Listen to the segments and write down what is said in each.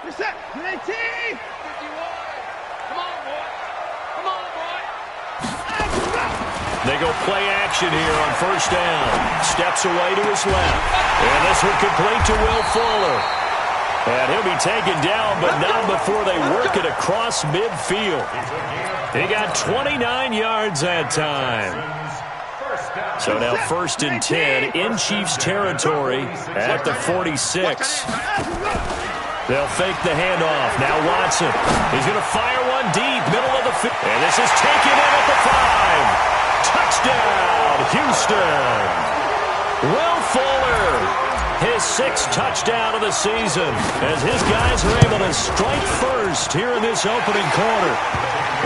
Reset. 19. 51. Come on, boy. Come on, boy. They go play action here on first down. Steps away to his left. And this one complete to Will Fuller. And he'll be taken down, but not before they work it across midfield. He got 29 yards that time. So now 1st and 10 in Chiefs territory at the 46. They'll fake the handoff. Now Watson. He's going to fire one deep, middle of the field. And this is taken in at the 5. Touchdown, Houston. Will Fuller, his 6th touchdown of the season, as his guys are able to strike first here in this opening quarter.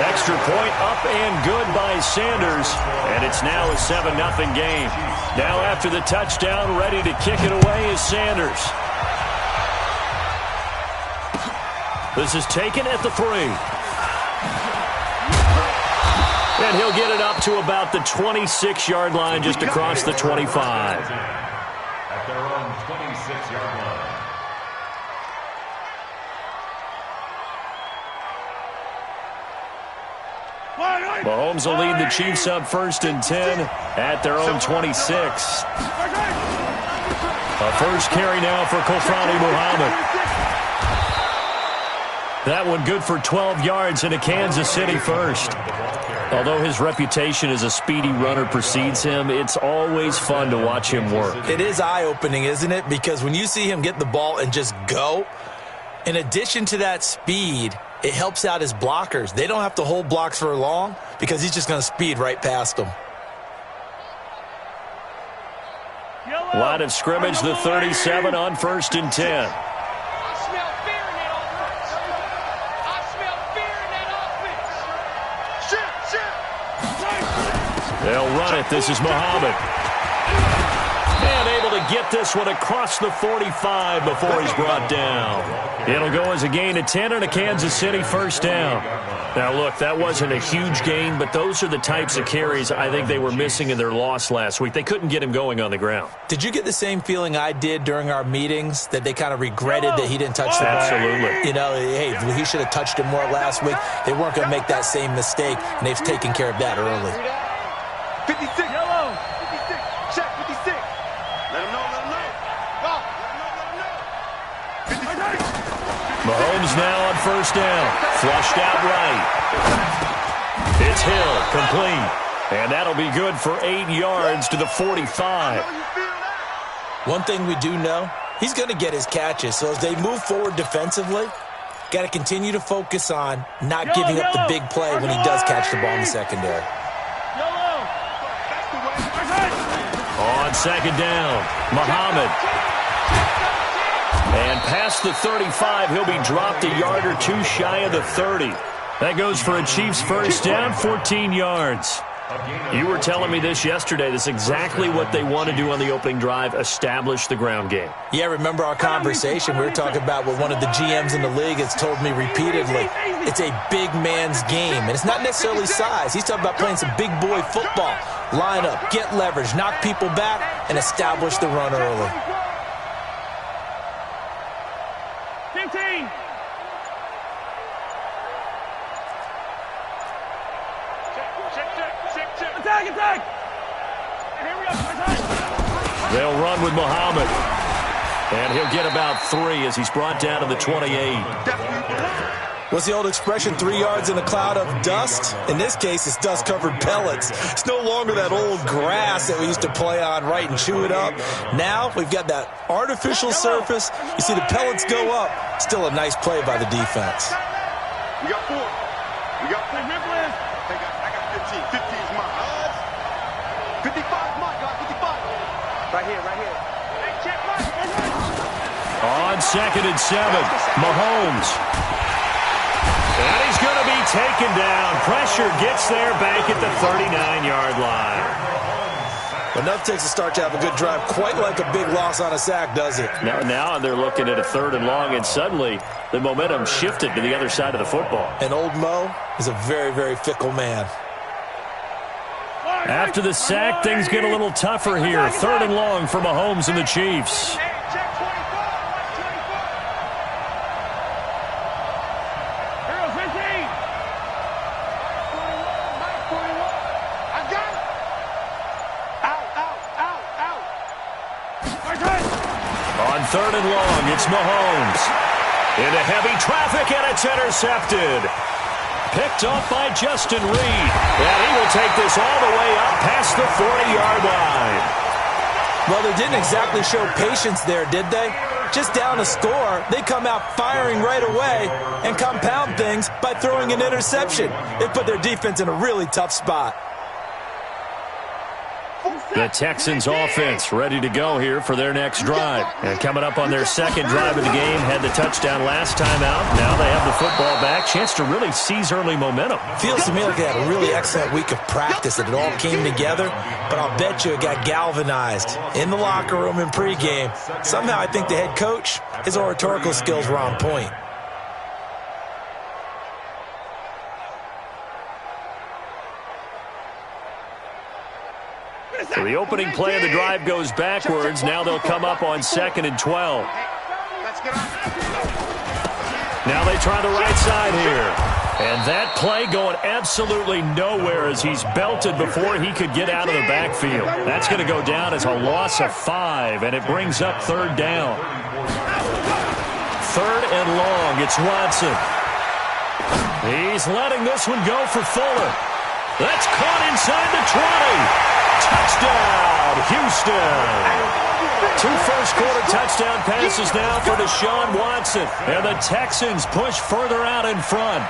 Extra point up and good by Sanders, and it's now a 7-0 game. Now after the touchdown, ready to kick it away is Sanders. This is taken at the 3. And he'll get it up to about the 26-yard line, just across the 25. At their own 26-yard line. Mahomes will lead the Chiefs up 1st and 10 at their own 26. A first carry now for Kofrani Muhammad. That one good for 12 yards in a Kansas City first. Although his reputation as a speedy runner precedes him, it's always fun to watch him work. It is eye-opening, isn't it? Because when you see him get the ball and just go, in addition to that speed, it helps out his blockers. They don't have to hold blocks for long because he's just going to speed right past them. Line of scrimmage, the 37 on 1st and 10. They'll run it. This is Muhammad. And able to get this one across the 45 before he's brought down. It'll go as a gain of 10 and a Kansas City 1st down. Now, look, that wasn't a huge gain, but those are the types of carries I think they were missing in their loss last week. They couldn't get him going on the ground. Did you get the same feeling I did during our meetings, that they kind of regretted that he didn't touch the ball? Absolutely. You know, hey, he should have touched it more last week. They weren't going to make that same mistake, and they've taken care of that early. 56. Yellow. 56. Check 56. Let him know. Mahomes now on 1st down. Flushed out right. It's Hill, complete. And that'll be good for 8 yards to the 45. One thing we do know, he's going to get his catches. So as they move forward defensively, got to continue to focus on not giving up the big play when he does catch the ball in the secondary. On 2nd down, Muhammad. And past the 35, he'll be dropped a yard or two shy of the 30. That goes for a Chiefs 1st down, 14 yards. You were telling me this yesterday. This is exactly what they want to do on the opening drive, establish the ground game. Yeah, remember our conversation? We were talking about what one of the GMs in the league has told me repeatedly. It's a big man's game, and it's not necessarily size. He's talking about playing some big boy football. Line up, get leverage, knock people back, and establish the run early. 15. Check. Attack. Here we go. They'll run with Muhammad. And he'll get about 3 as he's brought down to the 28. What's the old expression, 3 yards in a cloud of dust? In this case, it's dust-covered pellets. It's no longer that old grass that we used to play on, right, and chew it up. Now we've got that artificial surface. You see the pellets go up. Still a nice play by the defense. We got 4. I got 15. 15 is mine. 55 is mine, guys. 55. Right here. Hey, check mine. On 2nd and 7, Mahomes. And he's going to be taken down. Pressure gets there back at the 39-yard line. Enough takes a start to have a good drive. Quite like a big loss on a sack, does it? Now they're looking at a 3rd and long, and suddenly the momentum shifted to the other side of the football. And old Mo is a very, very fickle man. After the sack, things get a little tougher here. 3rd and long for Mahomes and the Chiefs. On 3rd and long, it's Mahomes. Into heavy traffic, and it's intercepted. Picked off by Justin Reed. And he will take this all the way up past the 40-yard line. Well, they didn't exactly show patience there, did they? Just down a score, they come out firing right away and compound things by throwing an interception. They put their defense in a really tough spot. The Texans offense ready to go here for their next drive. And coming up on their second drive of the game, had the touchdown last time out. Now they have the football back. Chance to really seize early momentum. Feels to me like they had a really excellent week of practice and it all came together. But I'll bet you it got galvanized in the locker room in pregame. Somehow I think the head coach, his oratorical skills were on point. So the opening play of the drive goes backwards. Now they'll come up on 2nd and 12. Now they try the right side here. And that play going absolutely nowhere as he's belted before he could get out of the backfield. That's going to go down as a loss of 5, and it brings up 3rd down. 3rd and long, it's Watson. He's letting this one go for Fuller. That's caught inside the 20. Touchdown, Houston. 2 first-quarter touchdown passes now for Deshaun Watson. And the Texans push further out in front.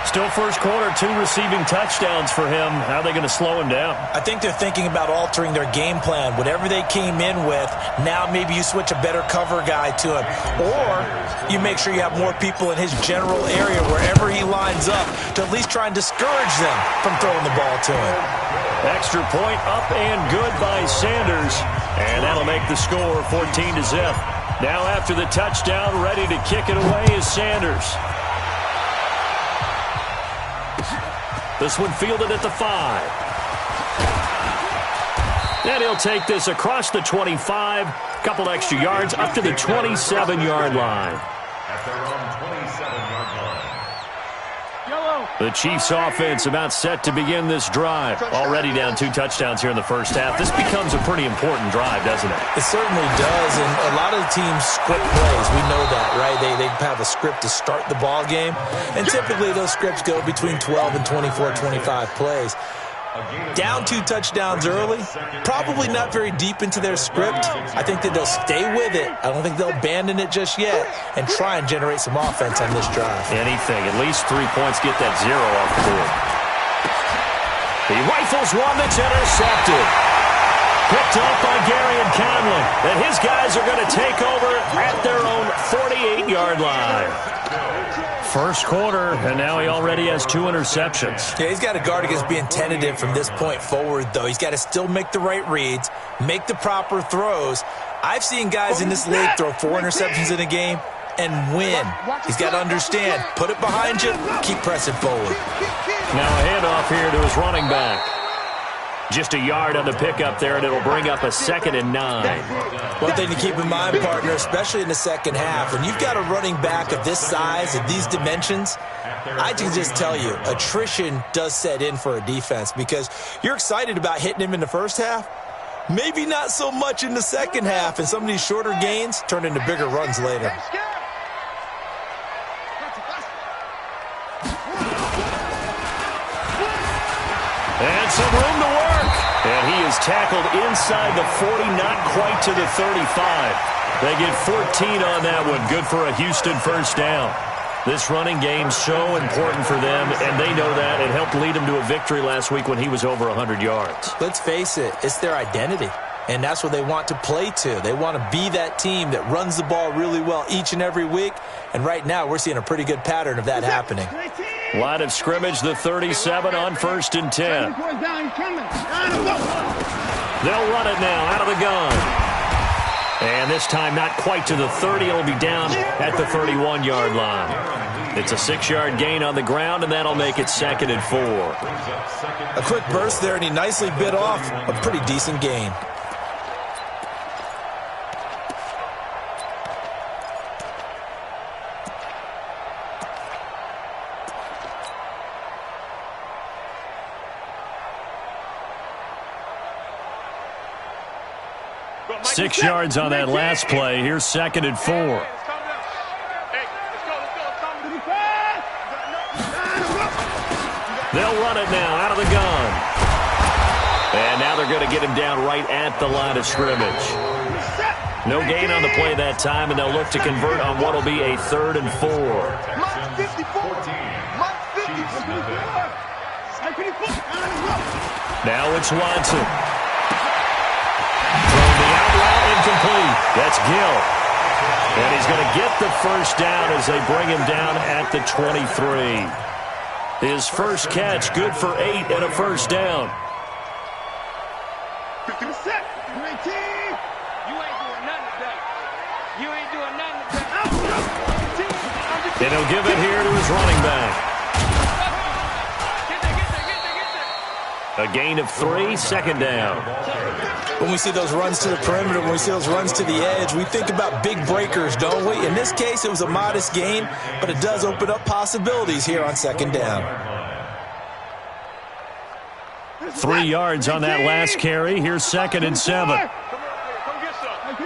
Still first quarter, 2 receiving touchdowns for him. How are they going to slow him down? I think they're thinking about altering their game plan. Whatever they came in with, now maybe you switch a better cover guy to him. Or you make sure you have more people in his general area wherever he lines up to at least try and discourage them from throwing the ball to him. Extra point up and good by Sanders. And that'll make the score 14-0. Now after the touchdown, ready to kick it away is Sanders. This one fielded at the 5. And he'll take this across the 25. Couple extra yards up to the 27-yard line. At their own 27-yard line. The Chiefs offense about set to begin this drive. Already down 2 touchdowns here in the first half. This becomes a pretty important drive, doesn't it? It certainly does, and a lot of the teams script plays. We know that, right? They have a script to start the ball game, and typically those scripts go between 12 and 24, 25 plays. Down 2 touchdowns early, probably not very deep into their script. I think that they'll stay with it. I don't think they'll abandon it just yet and try and generate some offense on this drive. Anything, at least 3 points, get that 0 off the board. He rifles one that's intercepted. Picked off by Gary and Conley. And his guys are going to take over at their own 48-yard line. First quarter, and now he already has 2 interceptions. Yeah, he's got to guard against being tentative from this point forward, though. He's got to still make the right reads, make the proper throws. I've seen guys in this league throw 4 interceptions in a game and win. He's got to understand, put it behind you, keep pressing forward. Now a handoff here to his running back. Just a yard on the pickup there, and it'll bring up a 2nd and 9. One thing to keep in mind, partner, especially in the second half, when you've got a running back of this size, of these dimensions, I can just tell you, attrition does set in for a defense because you're excited about hitting him in the first half, maybe not so much in the second half, and some of these shorter gains turn into bigger runs later. And some room to work. And he is tackled inside the 40, not quite to the 35. They get 14 on that one. Good for a Houston first down. This running game's so important for them, and they know that. It helped lead them to a victory last week when he was over 100 yards. Let's face it, it's their identity. And that's what they want to play to. They want to be that team that runs the ball really well each and every week. And right now, we're seeing a pretty good pattern of that happening. Line of scrimmage, the 37 on 1st and 10. They'll run it now out of the gun. And this time not quite to the 30. It'll be down at the 31-yard line. It's a 6-yard gain on the ground, and that'll make it 2nd and 4. A quick burst there, and he nicely bit off a pretty decent gain. 6 yards on that last play. Here's 2nd and 4. They'll run it now out of the gun. And now they're going to get him down right at the line of scrimmage. No gain on the play that time, and they'll look to convert on what will be a 3rd and 4. Now it's Watson. Throwing the out route incomplete. That's Gill. And he's going to get the first down as they bring him down at the 23. His first catch, good for 8 and a first down. 50 set. 19. You ain't doing nothing today. You ain't doing nothing today. And he'll give it here to his running back. A gain of 3, 2nd down. When we see those runs to the perimeter, when we see those runs to the edge, we think about big breakers, don't we? In this case, it was a modest gain, but it does open up possibilities here on 2nd down. 3 yards on that last carry. Here's 2nd and 7. Come get some. Come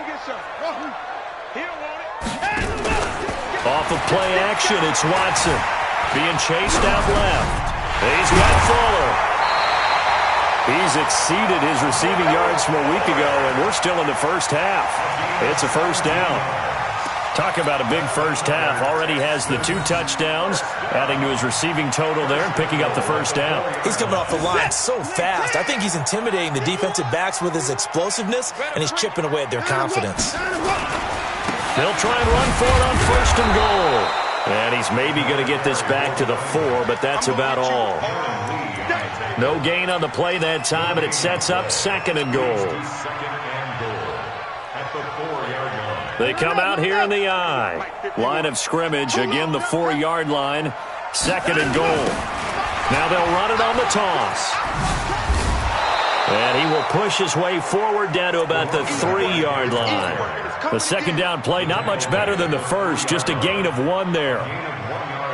get some. He don't want it. Off of play action, it's Watson. Being chased out left. He's got Fuller. He's exceeded his receiving yards from a week ago, and we're still in the first half. It's a first down. Talk about a big first half. Already has the 2 touchdowns, adding to his receiving total there and picking up the first down. He's coming off the line so fast. I think he's intimidating the defensive backs with his explosiveness, and he's chipping away at their confidence. They'll try and run for it on 1st and goal. And he's maybe going to get this back to the 4, but that's about all. No gain on the play that time, and it sets up 2nd and goal. They come out here in the I. Line of scrimmage, again the 4-yard line. 2nd and goal. Now they'll run it on the toss. And he will push his way forward down to about the 3-yard line. The 2nd down play, not much better than the first, just a gain of 1 there.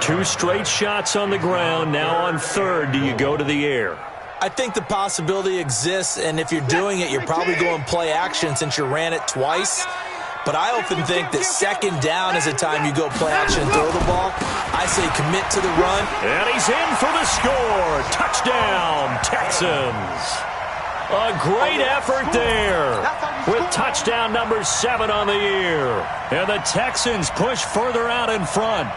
2 straight shots on the ground. Now on 3rd, do you go to the air? I think the possibility exists, and if you're doing it, you're probably going play action since you ran it twice. But I often think that 2nd down is a time you go play action and throw the ball. I say commit to the run. And he's in for the score. Touchdown, Texans. A great effort there with touchdown number 7 on the year. And the Texans push further out in front.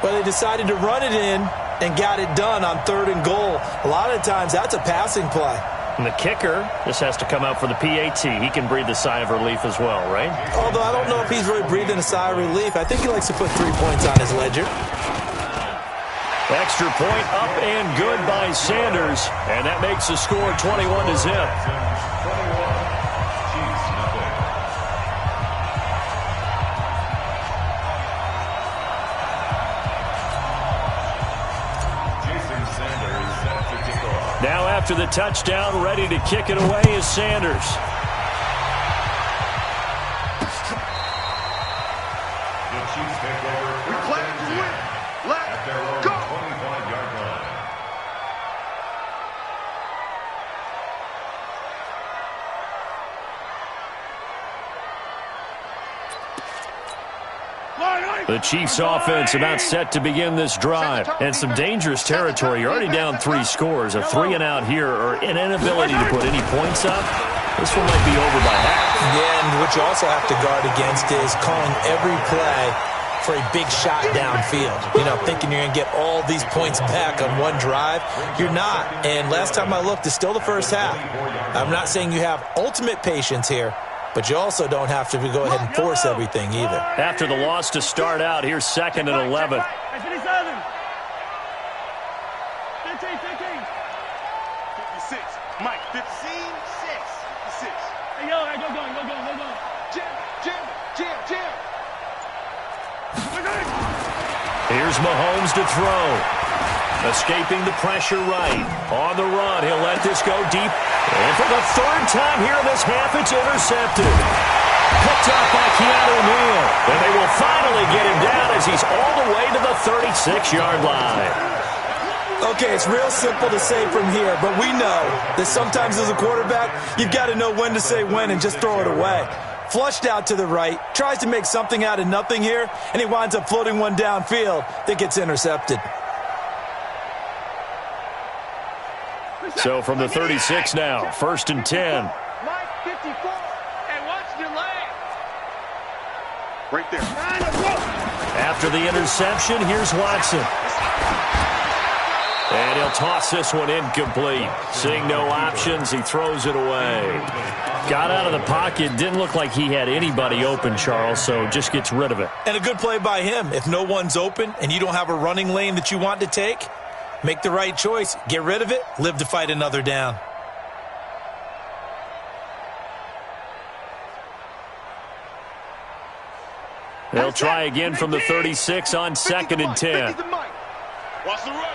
But they decided to run it in and got it done on 3rd and goal. A lot of times that's a passing play. And the kicker, this has to come out for the PAT. He can breathe a sigh of relief as well, right? Although I don't know if he's really breathing a sigh of relief. I think he likes to put 3 points on his ledger. Extra point up and good by Sanders. And that makes the score 21-0. Now after the touchdown, ready to kick it away is Sanders. The Chiefs take over. We play to win. Let's go. 25-yard line. The Chiefs offense about set to begin this drive. And some dangerous territory. You're already down 3 scores. A 3-and-out here or an inability to put any points up. This one might be over by half. Yeah, and what you also have to guard against is calling every play for a big shot downfield. You know, thinking you're going to get all these points back on one drive. You're not. And last time I looked, it's still the first half. I'm not saying you have ultimate patience here, but you also don't have to go ahead and force everything either. After the loss to start out, here's 2nd and 11. 15, 56. Mike, 15, 6. 56. Hey, yo, go. Jim. Here's Mahomes to throw. Escaping the pressure right. On the run, he'll let this go deep. And for the 3rd time here in this half, it's intercepted. Picked off by Keanu Neal. And they will finally get him down as he's all the way to the 36-yard line. Okay, it's real simple to say from here, but we know that sometimes as a quarterback, you've got to know when to say when and just throw it away. Flushed out to the right, tries to make something out of nothing here, and he winds up floating one downfield that gets intercepted. So from the 36 now, 1st and 10. Mike 54. And watch your leg. Right there. After the interception, here's Watson. And he'll toss this one incomplete. Seeing no options, he throws it away. Got out of the pocket. Didn't look like he had anybody open, Charles, so just gets rid of it. And a good play by him. If no one's open and you don't have a running lane that you want to take, make the right choice. Get rid of it. Live to fight another down. They'll try again from the 36 on 2nd and 10. Watch the run.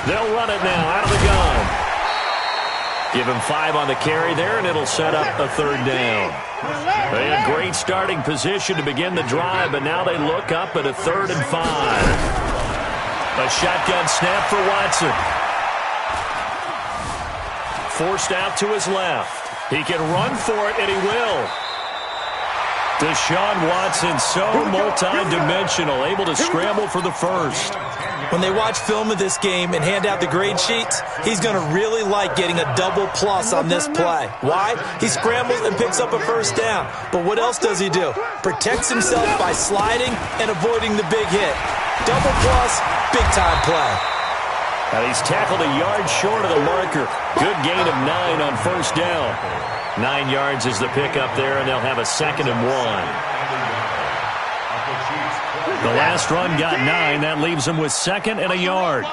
They'll run it now out of the gun. Give him 5 on the carry there, and it'll set up a 3rd down. They had great starting position to begin the drive, but now they look up at a 3rd and 5. A shotgun snap for Watson. Forced out to his left. He can run for it, and he will. Deshaun Watson, so multi-dimensional, able to scramble for the first. When they watch film of this game and hand out the grade sheets, he's going to really like getting a double plus on this play. Why? He scrambles and picks up a first down. But what else does he do? Protects himself by sliding and avoiding the big hit. Double plus, big-time play. And he's tackled a yard short of the marker. Good gain of 9 on first down. 9 yards is the pickup there, and they'll have a 2nd and 1. The last run got 9. That leaves them with 2nd and a yard.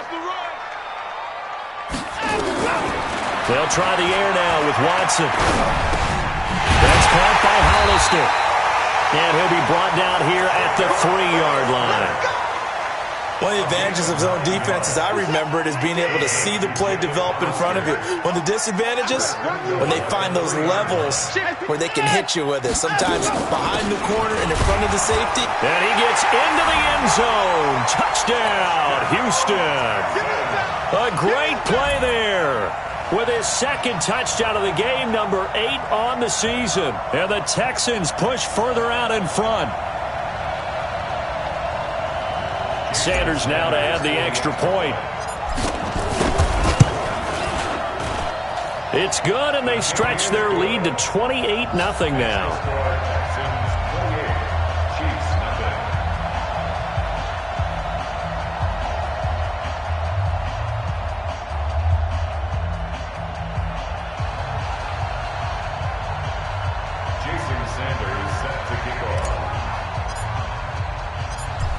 They'll try the air now with Watson. That's caught by Hollister. And he'll be brought down here at the 3-yard line. One of the advantages of zone defense, as I remember it, is being able to see the play develop in front of you. One of the disadvantages, when they find those levels where they can hit you with it. Sometimes behind the corner and in front of the safety. And he gets into the end zone. Touchdown, Houston. A great play there. With his 2nd touchdown of the game, number 8 on the season. And the Texans push further out in front. Sanders now to add the extra point. It's good, and they stretch their lead to 28-0 now.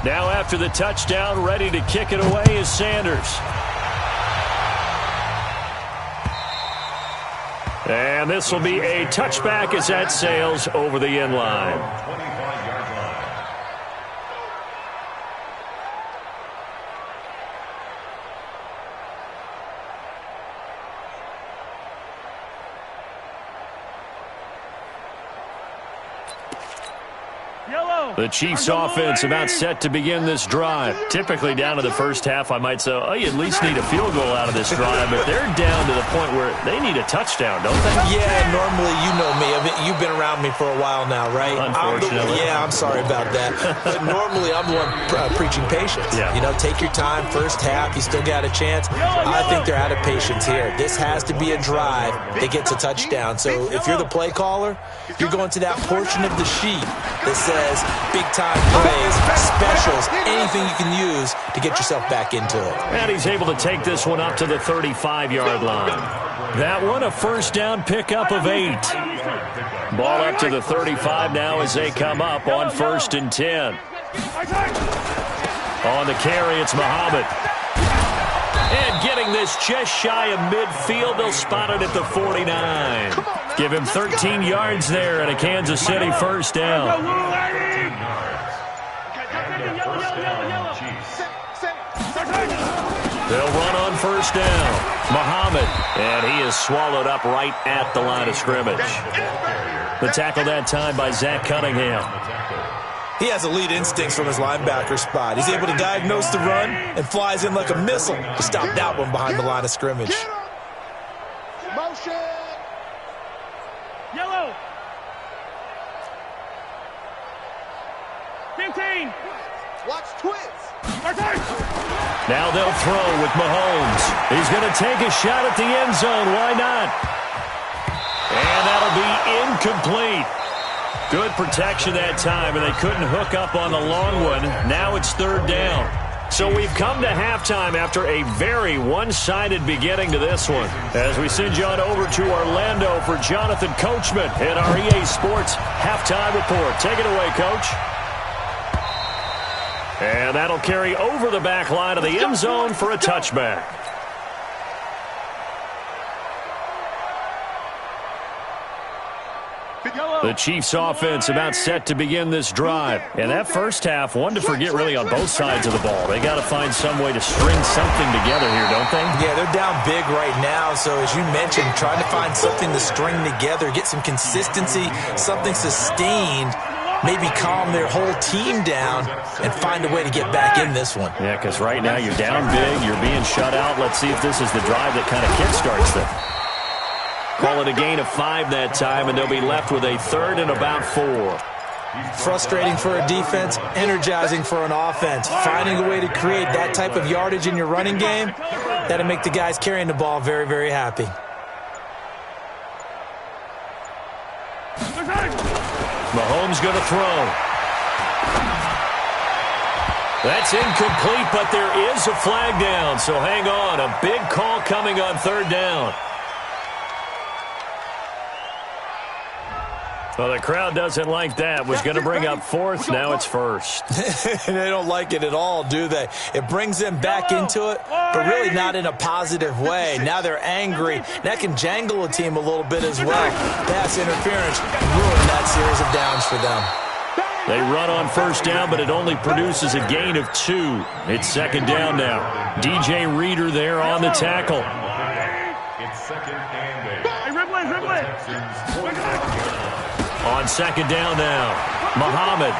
Now after the touchdown, ready to kick it away is Sanders. And this will be a touchback as that sails over the end line. The Chiefs offense about set to begin this drive. Typically down to the first half, I might say, oh, you at least need a field goal out of this drive, but they're down to the point where they need a touchdown, don't they? Yeah, normally, you know me. I mean, you've been around me for a while now, right? Unfortunately. I'm sorry about that. But normally, I'm the one preaching patience. Yeah. You know, take your time. First half, you still got a chance. I think they're out of patience here. This has to be a drive that gets a touchdown. So if you're the play caller, you're going to that portion of the sheet that says big-time plays, specials, anything you can use to get yourself back into it. And he's able to take this one up to the 35-yard line. That one a first down pickup of 8. Ball up to the 35 now as they come up on 1st and 10. On the carry, it's Muhammad. And getting this just shy of midfield, they'll spot it at the 49. Give him 13 yards there and a Kansas City first down. They'll run on first down. Muhammad, and he is swallowed up right at the line of scrimmage. The tackle that time by Zach Cunningham. He has elite instincts from his linebacker spot. He's able to diagnose the run and flies in like a missile to stop that one behind the line of scrimmage. Motion. Yellow. 15. Watch twins. Now they'll throw with Mahomes. He's going to take a shot at the end zone. Why not? And that'll be incomplete. Good protection that time, and they couldn't hook up on the long one. Now it's third down. So we've come to halftime after a very one-sided beginning to this one. As we send you on over to Orlando for Jonathan Coachman in our EA Sports Halftime Report. Take it away, Coach. And that'll carry over the back line of the end zone for a touchback. The Chiefs offense about set to begin this drive. And that first half, one to forget really on both sides of the ball. They got to find some way to string something together here, don't they? Yeah, they're down big right now. So as you mentioned, trying to find something to string together, get some consistency, something sustained, maybe calm their whole team down and find a way to get back in this one. Yeah, because right now you're down big, you're being shut out. Let's see if this is the drive that kind of kickstarts them. Call it a gain of 5 that time, and they'll be left with a third and about 4. Frustrating for a defense, energizing for an offense. Finding a way to create that type of yardage in your running game, that'll make the guys carrying the ball very, very happy. Mahomes going to throw. That's incomplete, but there is a flag down, so hang on. A big call coming on third down. Well, the crowd doesn't like that. Was going to bring up fourth. Now it's first. They don't like it at all, do they? It brings them back into it, but really not in a positive way. Now they're angry. That can jangle a team a little bit as well. Pass interference ruined that series of downs for them. They run on first down, but it only produces a gain of 2. It's second down now. DJ Reader there on the tackle. It's second and 8. Hey, Ripley. On second down now, Muhammad.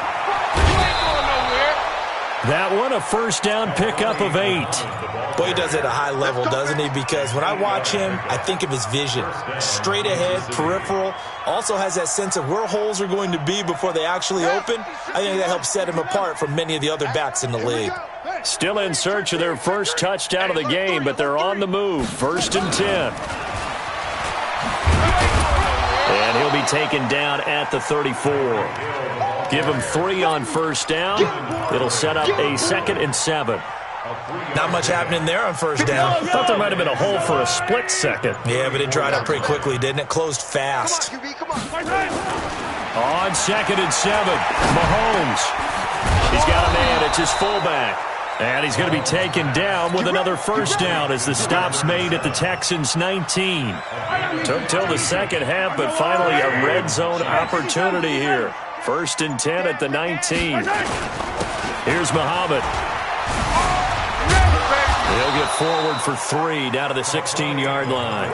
That one, a first down pickup of 8. Boy, he does it at a high level, doesn't he? Because when I watch him, I think of his vision. Straight ahead, peripheral. Also has that sense of where holes are going to be before they actually open. I think that helps set him apart from many of the other backs in the league. Still in search of their first touchdown of the game, but they're on the move. First and 10. And he'll be taken down at the 34. Give him 3 on first down. It'll set up a second and 7. Not much happening there on first down. Thought there might have been a hole for a split second. Yeah, but it dried up pretty quickly, didn't it? Closed fast. On second and 7, Mahomes. He's got a man. It's his fullback. And he's going to be taken down with another first down as the stop's made at the Texans' 19. Took till the second half, but finally a red zone opportunity here. First and 10 at the 19. Here's Muhammad. He'll get forward for 3 down to the 16-yard line.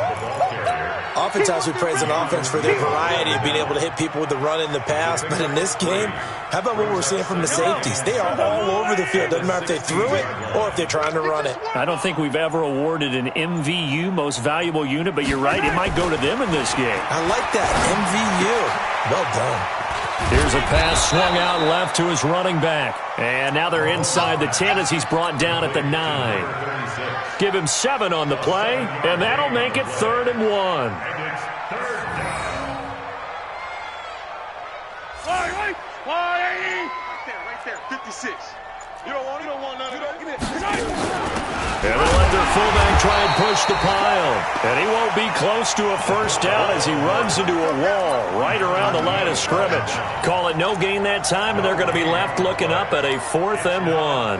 Oftentimes we praise an offense for their variety of being able to hit people with the run in the pass, but in this game, how about what we're seeing from the safeties? They are all over the field. Doesn't matter if they threw it or if they're trying to run it. I don't think we've ever awarded an MVU, most valuable unit, but you're right, it might go to them in this game. I like that, MVU. Well done. Here's a pass swung out left to his running back. And now they're inside the 10 as he's brought down at the 9. Give him 7 on the play, and that'll make it 3rd and 1. Right there, 56. You don't want none of that. And they'll let their fullback try and push the pile. And he won't be close to a first down as he runs into a wall right around the line of scrimmage. Call it no gain that time, and they're going to be left looking up at a 4th and 1.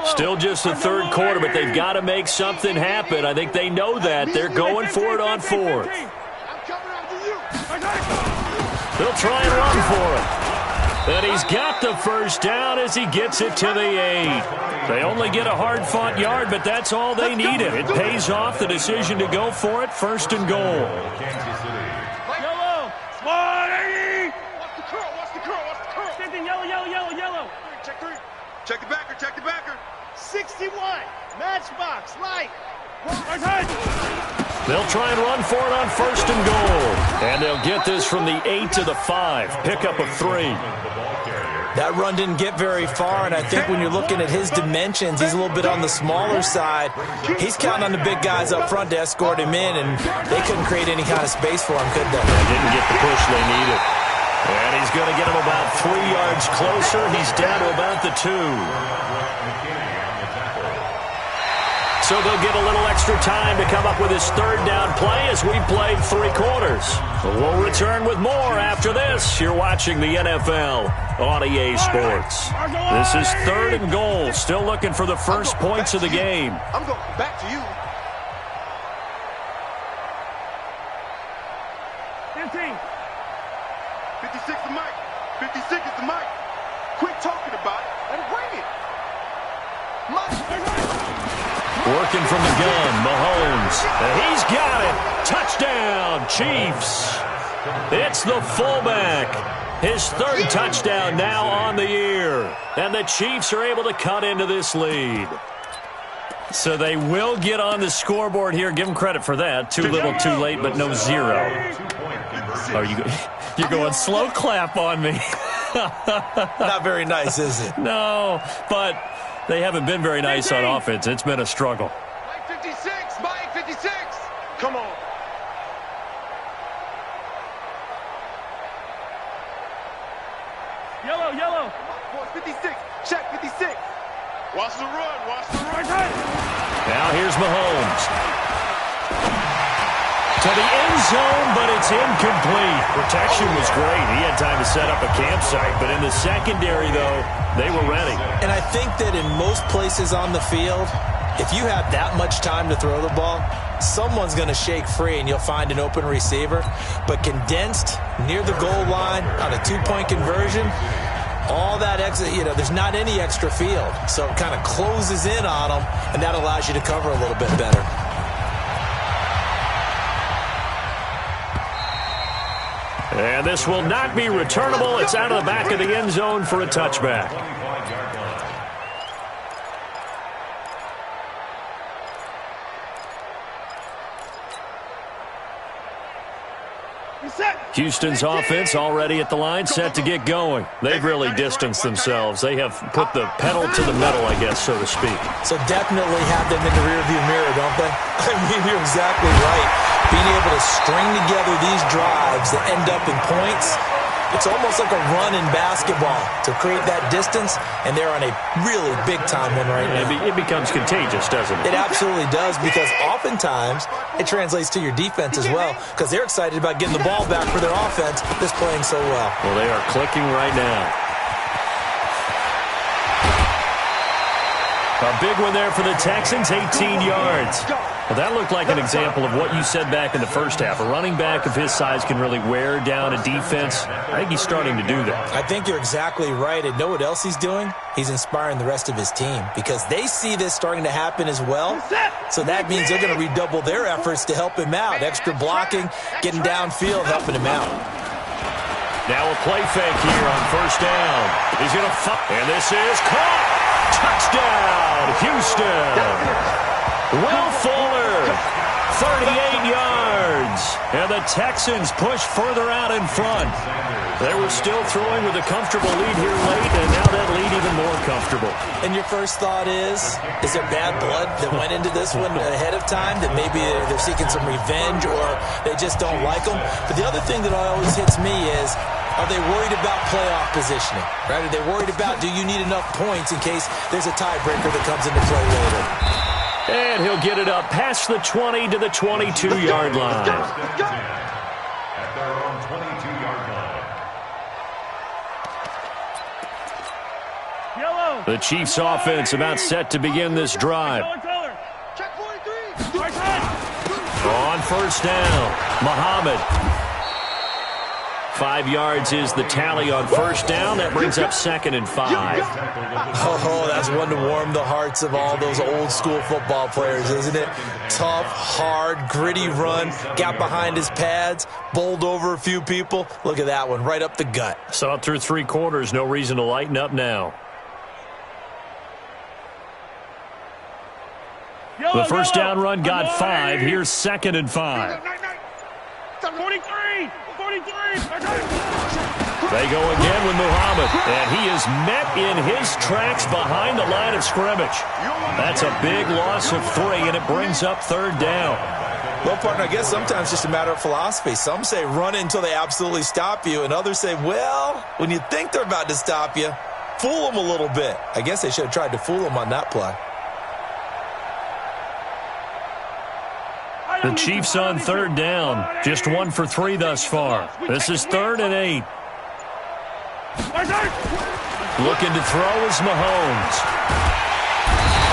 Still just the third quarter, but they've got to make something happen. I think they know that. They're going for it on 4th. They'll try and run for it. And he's got the first down as he gets it to the 8. They only get a hard-fought yard, but that's all they needed. It pays off the decision to go for it, 1st and goal. Yellow! Smart 80! Watch the curl, watch the curl, watch the curl. Same thing, yellow, yellow, yellow, yellow. Check 3. Check the backer, check the backer. 61. Matchbox, light. They'll try and run for it on 1st and goal. And they'll get this from the 8 to the 5. Pickup of 3. That run didn't get very far, and I think when you're looking at his dimensions, he's a little bit on the smaller side. He's counting on the big guys up front to escort him in, and they couldn't create any kind of space for him, could they? They didn't get the push they needed. And he's going to get him about 3 yards closer. He's down to about the 2. So they'll get a little extra time to come up with his 3rd down play as we've played 3 quarters. We'll return with more after this. You're watching the NFL on EA Sports. This is 3rd and goal. Still looking for the first points of the game. I'm going back to you. 15. 56 the mic. 56 is the mic. Quit talking about it and bring it. Working from the gun, Mahomes. And he's got it. Touchdown, Chiefs. It's the fullback. His 3rd touchdown now on the year. And the Chiefs are able to cut into this lead. So they will get on the scoreboard here. Give them credit for that. Too little, too late, but no 0. Oh, you're going slow clap on me. Not very nice, is it? No, but they haven't been very nice on offense. It's been a struggle. Mike 56, Mike 56. Come on. Yellow, yellow. 56, check 56. Watch the run, watch the run. Now here's Mahomes. To the end zone, but it's incomplete. Protection was great. He had time to set up a campsite, but in the secondary, though, they were ready. And I think that in most places on the field, if you have that much time to throw the ball, someone's going to shake free and you'll find an open receiver. But condensed near the goal line on a 2-point conversion, all that extra, there's not any extra field. So it kind of closes in on them, and that allows you to cover a little bit better. And this will not be returnable. It's out of the back of the end zone for a touchback. Houston's offense already at the line, set to get going. They've really distanced themselves. They have put the pedal to the metal, I guess, so to speak. So definitely have them in the rearview mirror, don't they? I mean, you're exactly right. Being able to string together these drives that end up in points, it's almost like a run in basketball to create that distance, and they're on a really big-time one right now. It becomes contagious, doesn't it? It absolutely does, because oftentimes it translates to your defense as well, because they're excited about getting the ball back for their offense that's playing so well. Well, they are clicking right now. A big one there for the Texans, 18 yards. Well, that looked like an example of what you said back in the first half. A running back of his size can really wear down a defense. I think he's starting to do that. I think you're exactly right. And know what else he's doing? He's inspiring the rest of his team because they see this starting to happen as well. So that means they're going to redouble their efforts to help him out. Extra blocking, getting downfield, helping him out. Now a play fake here on 1st down. He's going to and this is caught. Touchdown, Houston. Will Fuller, 38 yards. And the Texans push further out in front. They were still throwing with a comfortable lead here late, and now that lead even more comfortable. And your first thought is there bad blood that went into this one ahead of time, that maybe they're seeking some revenge or they just don't like them? But the other thing that always hits me is, are they worried about playoff positioning? Right? Are they worried about, do you need enough points in case there's a tiebreaker that comes into play later? And he'll get it up past the 20 to the 22-yard line. At their own 22-yard line. The Chiefs offense about set to begin this drive. On 1st down, Muhammad 5 yards is the tally on first down. That brings up 2nd and 5. Oh, that's one to warm the hearts of all those old school football players, isn't it? Tough, hard, gritty run, got behind his pads, bowled over a few people. Look at that one, right up the gut. Saw it through 3 quarters, no reason to lighten up now. The first down run got 5. Here's 2nd and 5. 43! They go again with Muhammad, and he is met in his tracks behind the line of scrimmage. That's a big loss of 3, and it brings up 3rd down. Well, partner, I guess sometimes it's just a matter of philosophy. Some say run until they absolutely stop you, and others say, well, when you think they're about to stop you, fool them a little bit. I guess they should have tried to fool them on that play. The Chiefs on 3rd down. Just 1 for 3 thus far. This is 3rd and 8. Looking to throw is Mahomes.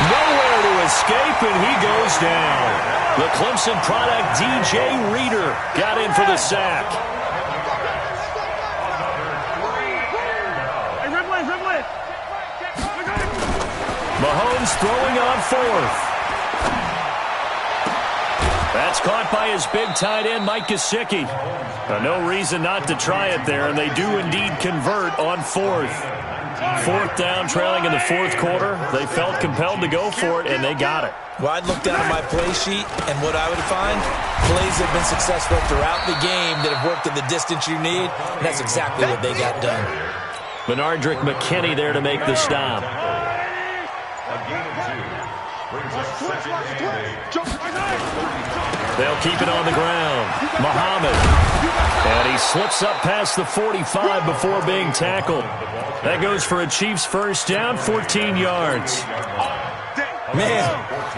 Nowhere to escape, and he goes down. The Clemson product, DJ Reader, got in for the sack. Mahomes throwing on 4th. That's caught by his big tight end, Mike Gesicki. No reason not to try it there, and they do indeed convert on 4th. 4th down, trailing in the 4th quarter. They felt compelled to go for it, and they got it. Well, I'd look down at my play sheet, and what I would find, plays have been successful throughout the game that have worked at the distance you need, and that's exactly what they got done. Benardrick McKinney there to make the stop. They'll keep it on the ground. Muhammad. And he slips up past the 45 before being tackled. That goes for a Chiefs first down, 14 yards. Man,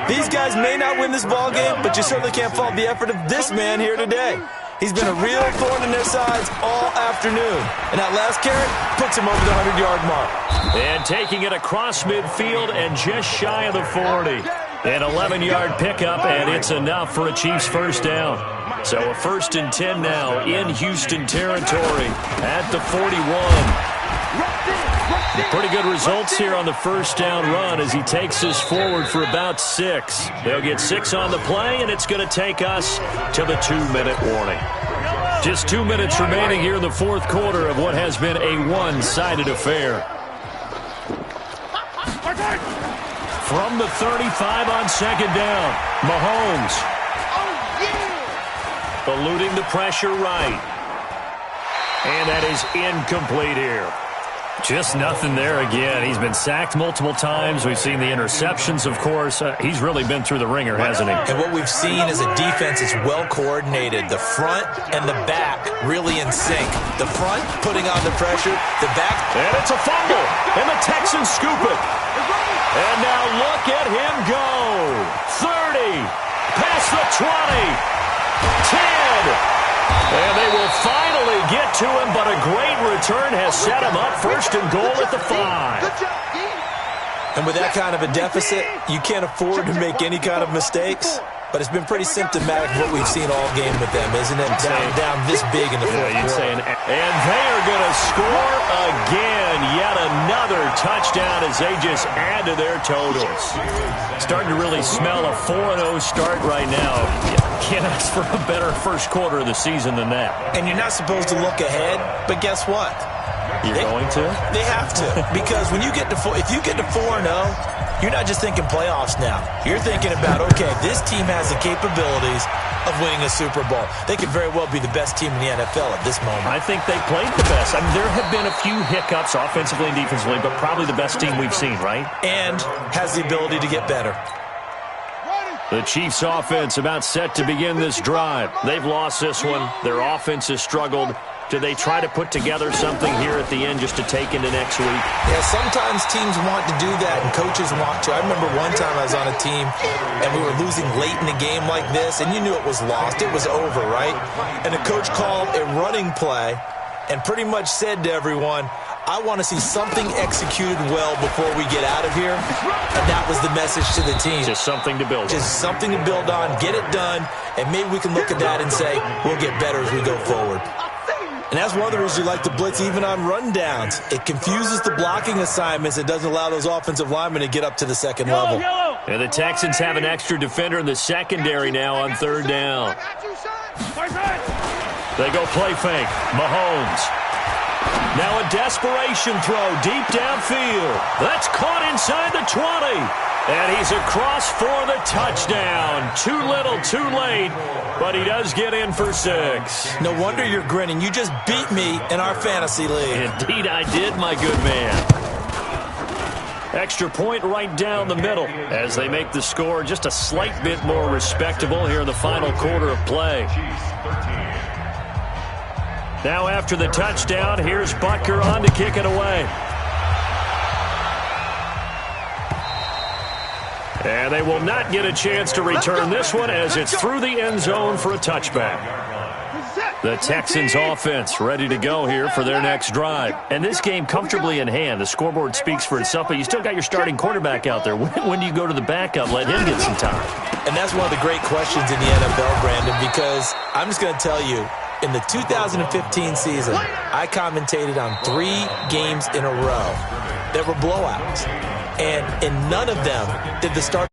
these guys may not win this ball game, but you certainly can't fault the effort of this man here today. He's been a real thorn in their sides all afternoon. And that last carry puts him over the 100-yard mark. And taking it across midfield and just shy of the 40. An 11-yard pickup, and it's enough for a Chiefs first down. So a 1st and 10 now in Houston territory at the 41. Pretty good results here on the first down run as he takes us forward for about 6. They'll get 6 on the play, and it's going to take us to the 2-minute warning. Just 2 minutes remaining here in the 4th quarter of what has been a one-sided affair. From the 35 on 2nd down, Mahomes. Eluding the pressure right. And that is incomplete here. Just nothing there again. He's been sacked multiple times. We've seen the interceptions, of course. He's really been through the ringer, hasn't he? And what we've seen is a defense that's well coordinated. The front and the back really in sync. The front putting on the pressure. The back. And it's a fumble. And the Texans scoop it. And now look at him go. 30. Past the 20. 10. And they will finally get to him, but a great return has set him up 1st and goal at the 5. And with that kind of a deficit, you can't afford to make any kind of mistakes. But it's been pretty symptomatic of what we've seen all game with them, isn't it? Down this big in the 4th quarter. And they are going to score again. Yet another touchdown as they just add to their totals. Starting to really smell a 4-0 start right now. Can't ask for a better first quarter of the season than that. And you're not supposed to look ahead, but guess what? You're going to? They have to. Because when you get to if you get to 4-0, you're not just thinking playoffs now. You're thinking about, okay, this team has the capabilities of winning a Super Bowl. They could very well be the best team in the NFL at this moment. I think they played the best. I mean, there have been a few hiccups offensively and defensively, but probably the best team we've seen, right? And has the ability to get better. The Chiefs offense about set to begin this drive. They've lost this one. Their offense has struggled. Do they try to put together something here at the end just to take into next week? Yeah, sometimes teams want to do that and coaches want to. I remember one time I was on a team and we were losing late in a game like this and you knew it was lost. It was over, right? And the coach called a running play and pretty much said to everyone, I want to see something executed well before we get out of here. And that was the message to the team. Just something to build on. Just something to build on, get it done, and maybe we can look at that and say, we'll get better as we go forward. And that's one of the reasons you like to blitz even on rundowns. It confuses the blocking assignments. It doesn't allow those offensive linemen to get up to the second level. And the Texans have an extra defender in the secondary now on third down. They go play fake. Mahomes. Now a desperation throw deep downfield. That's caught inside the 20. And he's across for the touchdown. Too little, too late, but he does get in for 6. No wonder you're grinning. You just beat me in our fantasy league. Indeed I did, my good man. Extra point right down the middle as they make the score just a slight bit more respectable here in the final quarter of play. Now after the touchdown, here's Butker on to kick it away. And they will not get a chance to return this one as it's through the end zone for a touchback. The Texans offense ready to go here for their next drive. And this game comfortably in hand. The scoreboard speaks for itself, but you still got your starting quarterback out there. When do you go to the backup, let him get some time? And that's one of the great questions in the NFL, Brandon, because I'm just going to tell you, in the 2015 season, I commentated on 3 games in a row that were blowouts. And in none of them did the start